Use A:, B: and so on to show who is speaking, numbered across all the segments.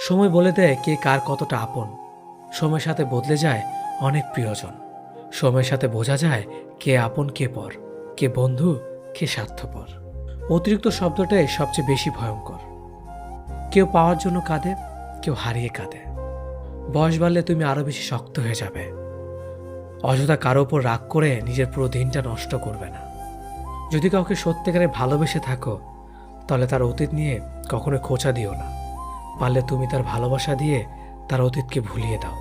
A: সময় বলে দেয় কে কার কতটা আপন। সময়ের সাথে বদলে যায় অনেক প্রিয়জন। সময়ের সাথে বোঝা যায় কে আপন কে পর, কে বন্ধু কে স্বার্থপর। অতিরিক্ত শব্দটাই সবচেয়ে বেশি ভয়ঙ্কর। কেউ পাওয়ার জন্য কাঁদে, কেউ হারিয়ে কাঁদে। বয়স বাড়লে তুমি আরো বেশি শক্ত হয়ে যাবে। অযথা কারো ওপর রাগ করে নিজের পুরো দিনটা নষ্ট করবে না। যদি কাউকে সত্যিকারে ভালোবেসে থাকো তাহলে তার অতীত নিয়ে কখনো খোঁচা দিও না। পারলে তুমি তার ভালোবাসা দিয়ে তার অতীতকে ভুলিয়ে দাও।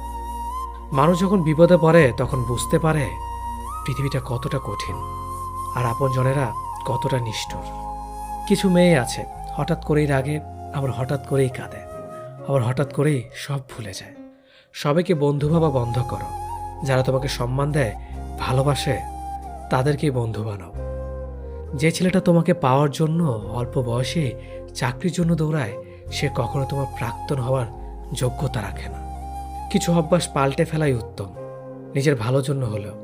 A: মানুষ যখন বিপদে পড়ে তখন বুঝতে পারে পৃথিবীটা কতটা কঠিন আর আপনজনেরা কতটা নিষ্ঠুর। কিছু মেয়ে আছে হঠাৎ করেই রাগে, আবার হঠাৎ করেই কাঁদে, আবার হঠাৎ করেই সব ভুলে যায়। সবাইকে বন্ধু ভাবা বন্ধ করো। যারা তোমাকে সম্মান দেয়, ভালোবাসে, তাদেরকেই বন্ধু বানাও। যে ছেলেটা তোমাকে পাওয়ার জন্য অল্প বয়সে চাকরির জন্য দৌড়ায়, সে কখনো তোমার প্রাক্তন হওয়ার যোগ্যতা রাখে না। কিছু অভ্যাস পাল্টে ফেলাই উত্তম, নিজের ভালোর জন্য হলেও।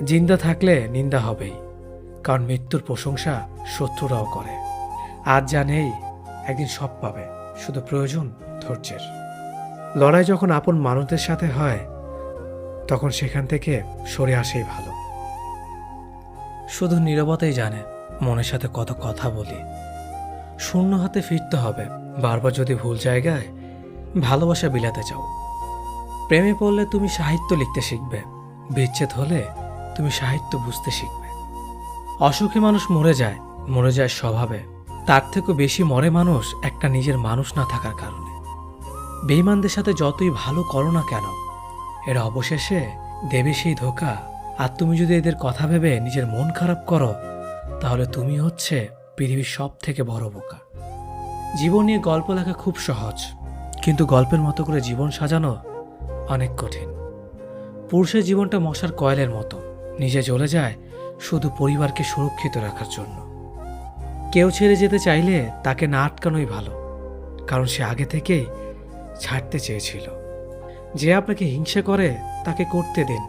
A: জিন্দা থাকলে নিন্দা হবেই, কারণ মৃত্যুর প্রশংসা শত্রুরাও করে। আজ যা নেই একদিন সব পাবে, শুধু প্রয়োজন ধৈর্যের। লড়াই যখন আপন মানুষদের সাথে হয় তখন সেখান থেকে সরে আসেই ভালো। শুধু নীরবতাই জানে মনের সাথে কত কথা বলি। শূন্য হাতে ফিরতে হবে বারবার যদি ভুল জায়গায় ভালোবাসা বিলাতে চাও। প্রেমে পড়লে তুমি সাহিত্য লিখতে শিখবে, বিচ্ছেদ হলে তুমি সাহিত্য বুঝতে শিখবে। অসুখী মানুষ মরে যায় স্বভাবে, তার থেকেও বেশি মরে মানুষ একটা নিজের মানুষ না থাকার কারণে। বেঈমানদের সাথে যতই ভালো করো না কেন, এরা অবশেষে দেবে সেই ধোঁকা। আর তুমি যদি এদের কথা ভেবে নিজের মন খারাপ করো তাহলে তুমি হচ্ছে পৃথিবীর সব থেকে বড় বোকা। জীবন নিয়ে গল্প লেখা খুব সহজ, কিন্তু গল্পের মতো করে জীবন সাজানো অনেক কঠিন। পুরুষের জীবনটা মশার কয়েলের মতো, নিজে জ্বলে যায় শুধু পরিবারকে সুরক্ষিত রাখার জন্য। কেউ ছেড়ে যেতে চাইলে তাকে না আটকানোই ভালো, কারণ সে আগে থেকেই ছাড়তে চেয়েছিল। যে আপনাকে হিংসা করে তাকে করতে দিন,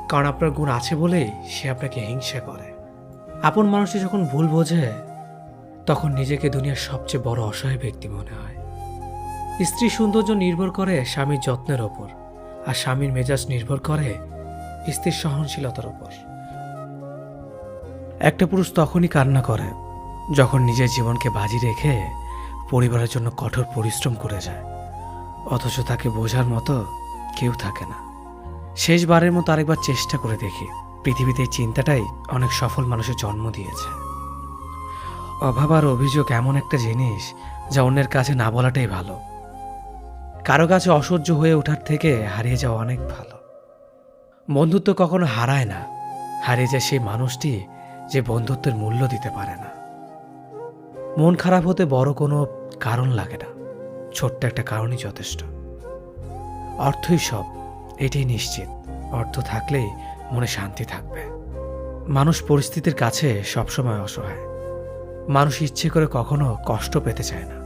A: কারণ আপনার গুণ আছে বলেই সে আপনাকে হিংসা করে। আপন মানুষটি যখন ভুল বোঝে তখন নিজেকে দুনিয়ার সবচেয়ে বড় অসহায় ব্যক্তি মনে হয়। স্ত্রীর সৌন্দর্য নির্ভর করে স্বামীর যত্নের ওপর, আর স্বামীর মেজাজ নির্ভর করে স্ত্রীর সহনশীলতার ওপর। একটা পুরুষ তখনই কান্না করে যখন নিজের জীবনকে বাজি রেখে পরিবারের জন্য কঠোর পরিশ্রম করে যায়, অথচ তাকে বোঝার মতো কেউ থাকে না। শেষবারের মতো আরেকবার চেষ্টা করে দেখি। পৃথিবীতে এই চিন্তাটাই অনেক সফল মানুষের জন্ম দিয়েছে। অভাব আর অভিযোগ এমন একটা জিনিস যা অন্যের কাছে না বলাটাই ভালো। কারো কাছে অসহ্য হয়ে ওঠার থেকে হারিয়ে যাওয়া অনেক ভালো। বন্ধুত্ব কখনো হারায় না, হারিয়ে যায় সেই মানুষটি যে বন্ধুত্বের মূল্য দিতে পারে না। মন খারাপ হতে বড় কোনো কারণ লাগে না, ছোট্ট একটা কারণই যথেষ্ট। অর্থই সব, এটাই নিশ্চিত। অর্থ থাকলেই মনে শান্তি থাকবে। মানুষ পরিস্থিতির কাছে সবসময় অসহায়। মানুষ ইচ্ছে করে কখনো কষ্ট পেতে চায় না,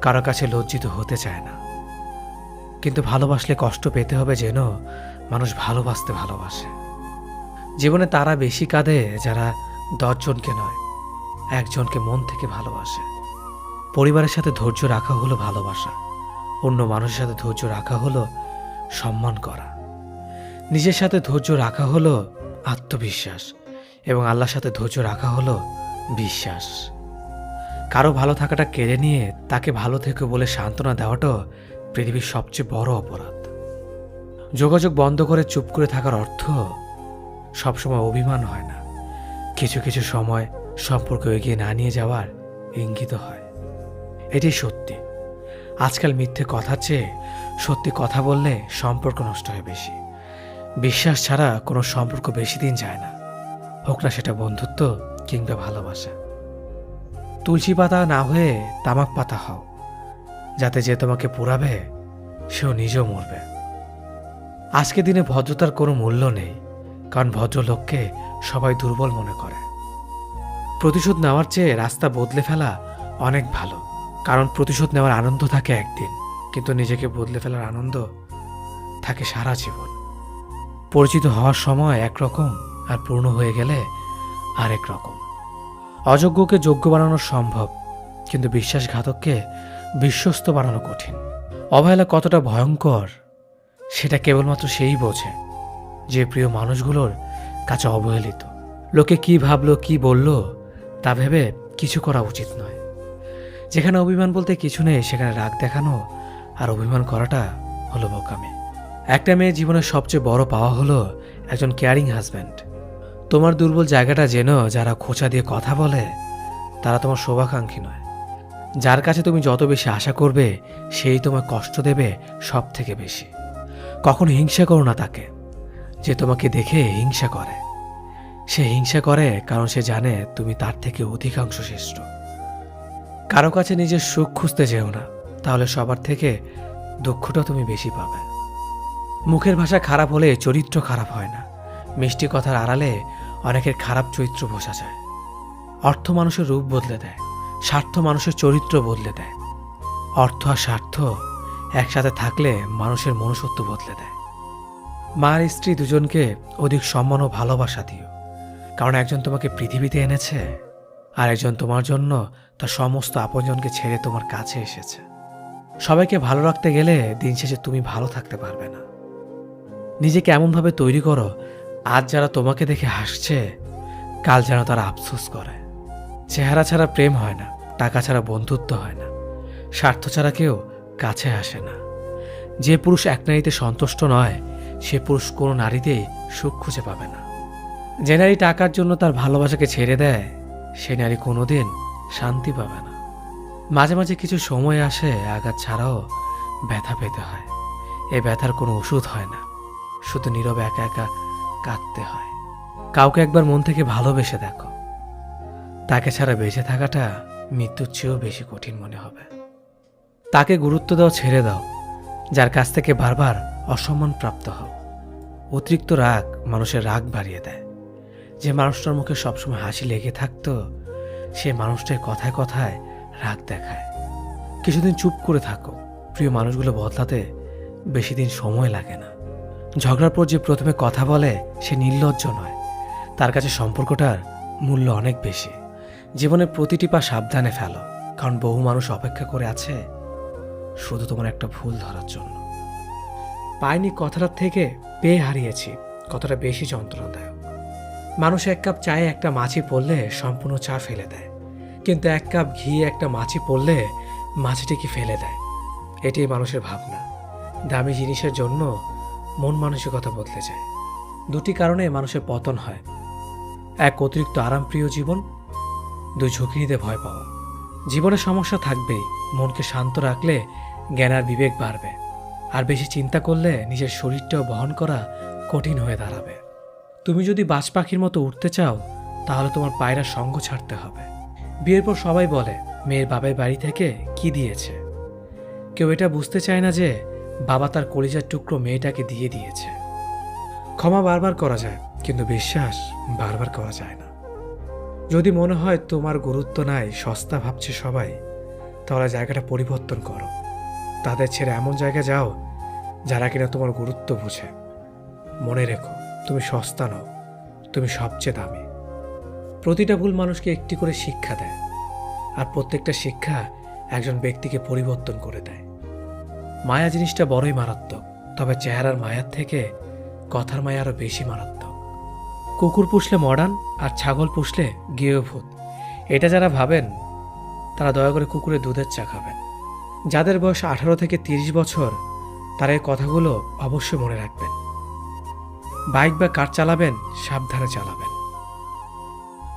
A: কারো কাছে লজ্জিত হতে চায় না। কিন্তু ভালোবাসলে কষ্ট পেতে হবে যেন মানুষ ভালোবাসতে ভালোবাসে। জীবনে তারা বেশি কাঁদে যারা 10 জনকে নয়, একজনকে মন থেকে ভালোবাসে। পরিবারের সাথে ধৈর্য রাখা হলো ভালোবাসা, অন্য মানুষের সাথে ধৈর্য রাখা হলো সম্মান করা। নিজের সাথে ধৈর্য রাখা হলো আত্মবিশ্বাস, এবং আল্লাহর সাথে ধৈর্য রাখা হলো বিশ্বাস। কারো ভালো থাকাটা কেড়ে নিয়ে তাকে ভালো থেকো বলে সান্ত্বনা দেওয়াটাও পৃথিবীর সবচেয়ে বড় অপরাধ। যোগাযোগ বন্ধ করে চুপ করে থাকার অর্থ সবসময় অভিমান হয় না, কিছু কিছু সময় সম্পর্ক এগিয়ে না নিয়ে যাওয়ার ইঙ্গিত হয়। এটাই সত্যি। আজকাল মিথ্যে কথার চেয়ে সত্যি কথা বললে সম্পর্ক নষ্ট হয় বেশি। বিশ্বাস ছাড়া কোনো সম্পর্ক বেশি দিন যায় না, হোক না সেটা বন্ধুত্ব কিংবা ভালোবাসা। তুলসী পাতা না হয়ে তামাক পাতা হও, যাতে যে তোমাকে পোড়াবে সেও নিজেও মরবে। আজকে দিনে ভদ্রতার কোনো মূল্য নেই, কারণ ভদ্রলোককে সবাই দুর্বল মনে করে। প্রতিশোধ নেওয়ার চেয়ে রাস্তা বদলে ফেলা অনেক ভালো, কারণ প্রতিশোধ নেওয়ার আনন্দ থাকে একদিন, কিন্তু নিজেকে বদলে ফেলার আনন্দ থাকে সারা জীবন। পরিচিত হওয়ার সময় একরকম, আর পূর্ণ হয়ে গেলে আরেক রকম। অযোগ্যকে যোগ্য বানানো সম্ভব, কিন্তু বিশ্বাসঘাতককে বিশ্বস্ত বানানো কঠিন। অবহেলা কতটা ভয়ঙ্কর সেটা কেবলমাত্র সেই বোঝে যে প্রিয় মানুষগুলোর কাছে অবহেলিত। লোকে কি ভাবলো কি বলল তা ভেবে কিছু করা উচিত নয়। যেখানে অভিমান বলতে কিছু নেই সেখানে রাগ দেখানো আর অভিমান করাটা হলো বোকামি। একটা মেয়ের জীবনের সবচেয়ে বড় পাওয়া হলো একজন কেয়ারিং হাজব্যান্ড। তোমার দুর্বল জায়গাটা জেনো যারা খোঁচা দিয়ে কথা বলে তারা তোমার শুভাকাঙ্ক্ষী নয়। যার কাছে তুমি যত বেশি আশা করবে সেই তোমায় কষ্ট দেবে সব থেকে বেশি। কখনো হিংসা করো না তাকে যে তোমাকে দেখে হিংসা করে। সে হিংসা করে কারণ সে জানে তুমি তার থেকে অধিকাংশ শ্রেষ্ঠ। কারো কাছে নিজের সুখ খুঁজতে যেও না, তাহলে সবার থেকে দুঃখটা তুমি বেশি পাবে। মুখের ভাষা খারাপ হলে চরিত্র খারাপ হয় না। মিষ্টি কথার আড়ালে অনেকের খারাপ চরিত্র বোঝা যায়। অর্থ মানুষের রূপ বদলে দেয়, স্বার্থ মানুষের চরিত্র বদলে দেয়। অর্থ আর স্বার্থ একসাথে থাকলে মানুষের মনুষ্যত্ব বদলে দেয়। মা আর স্ত্রী দুজনকে অধিক সম্মান ও ভালোবাসা দিও, কারণ একজন তোমাকে পৃথিবীতে এনেছে আর একজন তোমার জন্য তার সমস্ত আপনজনকে ছেড়ে তোমার কাছে এসেছে। সবাইকে ভালো রাখতে গেলে দিন শেষে তুমি ভালো থাকতে পারবে না। নিজেকে এমনভাবে তৈরি করো আজ যারা তোমাকে দেখে হাসছে কাল যেন তারা আফসোস করে। চেহারা ছাড়া প্রেম হয় না, টাকা ছাড়া বন্ধুত্ব হয় না, স্বার্থ ছাড়া কেউ কাছে আসে না। যে পুরুষ এক নারীতে সন্তুষ্ট নয় সে পুরুষ কোনো নারীতেই সুখ খুঁজে পাবে না। যে নারী টাকার জন্য তার ভালোবাসাকে ছেড়ে দেয় সে নারী কোনোদিন শান্তি পাবে না। মাঝে মাঝে কিছু সময় আসে আঘাত ছাড়াও ব্যথা পেতে হয়। এই ব্যথার কোনো ওষুধ হয় না, শুধু নীরবে একা একা কাঁদতে হয়। কাউকে একবার মন থেকে ভালোবেসে দেখো, তাকে ছাড়া বেঁচে থাকাটা মৃত্যুর চেয়েও বেশি কঠিন মনে হবে। তাকে গুরুত্ব দাও, ছেড়ে দাও যার কাছ থেকে বারবার অসম্মান প্রাপ্ত হও। অতিরিক্ত রাগ মানুষের রাগ বাড়িয়ে দেয়। যে মানুষটার মুখে সবসময় হাসি লেগে থাকতো সে মানুষটার কথায় কথায় রাগ দেখায়। কিছুদিন চুপ করে থাকো, প্রিয় মানুষগুলো বদলাতে বেশি দিন সময় লাগে না। ঝগড়ার পর যে প্রথমে কথা বলে সে নির্লজ্জ নয়, তার কাছে সম্পর্কটার মূল্য অনেক বেশি। জীবনের প্রতিটি পা সাবধানে ফেলো, কারণ বহু মানুষ অপেক্ষা করে আছে শুধু তোমার একটা ভুল ধরার জন্য। পাইনি কথাটার থেকে পেয়ে হারিয়েছি কতটা বেশি যন্ত্রণাদায়ক। মানুষ এক কাপ চায়ে একটা মাছি পড়লে সম্পূর্ণ চা ফেলে দেয়, কিন্তু এক কাপ ঘি একটা মাছি পড়লে মাছিটিকে ফেলে দেয়। এটাই মানুষের ভাবনা। দামি জিনিসের জন্য মন মানসিকতা বদলে যায়। দুটি কারণে মানুষের পতন হয়: এক, অতিরিক্ত আরামপ্রিয় জীবন; দুই, ঝুঁকি নিতে ভয় পাওয়া। জীবনে সমস্যা থাকবেই, মনকে শান্ত রাখলে জ্ঞান আর বিবেক বাড়বে। আর বেশি চিন্তা করলে নিজের শরীরটাও বহন করা কঠিন হয়ে দাঁড়াবে। তুমি যদি বাজ পাখির মতো উঠতে চাও তাহলে তোমার পায়রা সঙ্গ ছাড়তে হবে। বিয়ের পর সবাই বলে মেয়ের বাবার বাড়ি থেকে কি দিয়েছে। কেউ এটা বুঝতে চায় না যে বাবা তার কলিজার টুকরো মেয়েটাকে দিয়ে দিয়েছে। ক্ষমা বারবার করা যায়, কিন্তু বিশ্বাস বারবার করা যায় না। যদি মনে হয় তোমার গুরুত্ব নাই, সস্তা ভাবছে সবাই, তাহলে জায়গাটা পরিবর্তন করো। তাদের ছেড়ে এমন জায়গায় যাও যারা কিনা তোমার গুরুত্ব বুঝে। মনে রেখো, তুমি সস্তা নও, তুমি সবচেয়ে দামি। প্রতিটা ভুল মানুষকে একটি করে শিক্ষা দেয়, আর প্রত্যেকটা শিক্ষা একজন ব্যক্তিকে পরিবর্তন করে দেয়। মায়া জিনিসটা বড়ই মারাত্মক, তবে চেহারার মায়ার থেকে কথার মায়া আরো বেশি মারাত্মক। কুকুর পুষলে মডার্ন আর ছাগল পুষলে গৃহভূত, এটা যারা ভাবেন তারা দয়া করে কুকুরের দুধের চা খাবেন। যাদের বয়স 18 থেকে 30 বছর তারা এই কথাগুলো অবশ্যই মনে রাখবেন। বাইক বা কার চালাবেন সাবধানে চালাবেন।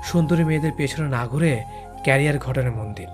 A: সুন্দরী মেয়েদের পেছনে না ঘুরে ক্যারিয়ার গঠনে মন দিন।